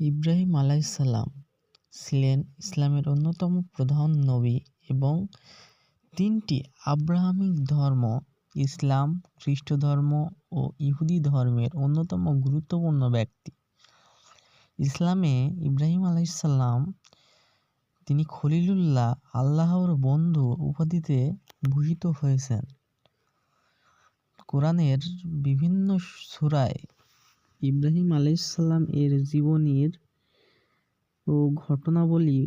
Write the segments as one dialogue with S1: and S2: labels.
S1: ইব্রাহিম আলাইহিসসালাম ছিলেন ইসলামের অন্যতম প্রধান নবী এবং তিনটি আব্রাহামিক ধর্ম ইসলাম, খ্রিস্ট ধর্ম ও ইহুদি ধর্মের অন্যতম গুরুত্বপূর্ণ ব্যক্তি। ইসলামে ইব্রাহিম আলাইহিসসালাম তিনি খলিলুল্লাহ, আল্লাহর বন্ধু উপাধিতে ভূষিত হয়েছেন। কোরআনের বিভিন্ন সূরায় ইব্রাহিম আলাইহিসসালাম এর জীবনীর ও ঘটনাবলী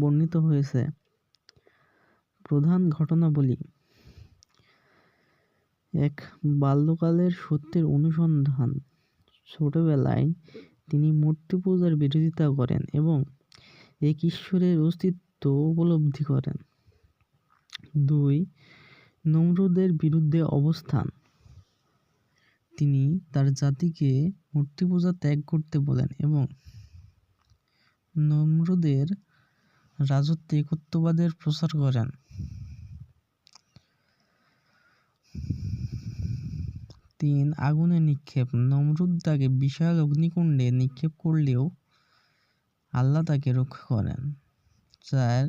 S1: বর্ণিত হয়েছে। প্রধান ঘটনাবলী: এক, বাল্যকালের সত্যের অনুসন্ধান। ছোটবেলায় তিনি মূর্তি পূজার বিরোধিতা করেন এবং এক ঈশ্বরের অস্তিত্ব উপলব্ধি করেন। ২, নমরুদের বিরুদ্ধে অবস্থান। তিনি তার জাতিকে মূর্তি পূজা ত্যাগ করতে বলেন এবং নমরুদের রাজত্বে একত্ববাদের প্রচার করেন। ৩, আগুনে নিক্ষেপ। নমরুদ তাকে বিশাল অগ্নিকুণ্ডে নিক্ষেপ করলেও আল্লাহ তাকে রক্ষা করেন। ৪,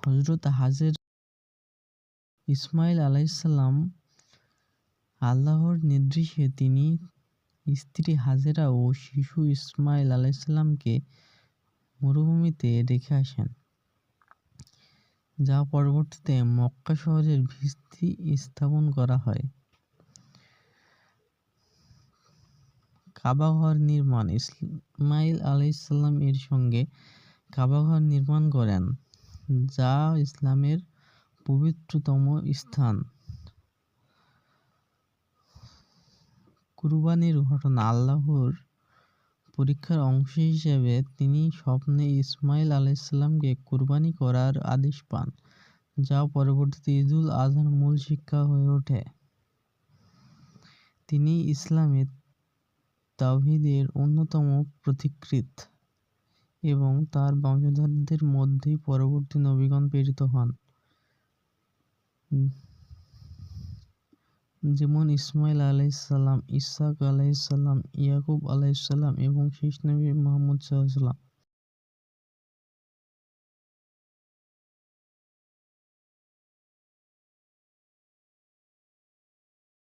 S1: হযরত হাজের। ইসমাঈল আলাইহিসসালাম আল্লাহর নির্দেশে তিনি স্ত্রী হাজেরা ও শিশু ইসমাঈল আলাইহিসসালামকে মরুভূমিতে রেখে আসেন, যা পরবর্তীতে মক্কা শহরের ভিত্তি স্থাপন করা হয়। কাবাঘর নির্মাণ। ইসমাঈল আলাইহিসসালাম এর সঙ্গে কাবাঘর নির্মাণ করেন, যা ইসলামের পবিত্রতম স্থান। কুরবানির ঘটনা। আল্লাহর পরীক্ষার অংশ হিসেবে তিনি স্বপ্নে ইসমাঈল আলাইহিসসালামকে কুরবানি করার আদেশ পান, যা পরবর্তীতে ঈদুল আজহার মূল শিক্ষা হয়ে ওঠে। তিনি ইসলামে তাওহীদের অন্যতম পথিকৃৎ এবং তার বংশধরদের মধ্যেই পরবর্তী নবীগণ প্রেরিত হন, যেমন ইসমাঈল আলাইহিসসালাম, ইসহাক আলাইহিসসালাম, ইয়াকুব আলাইহিসসালাম এবং শেষ নবী মুহাম্মদ সাল্লাল্লাহু আলাইহি ওয়াসাল্লাম।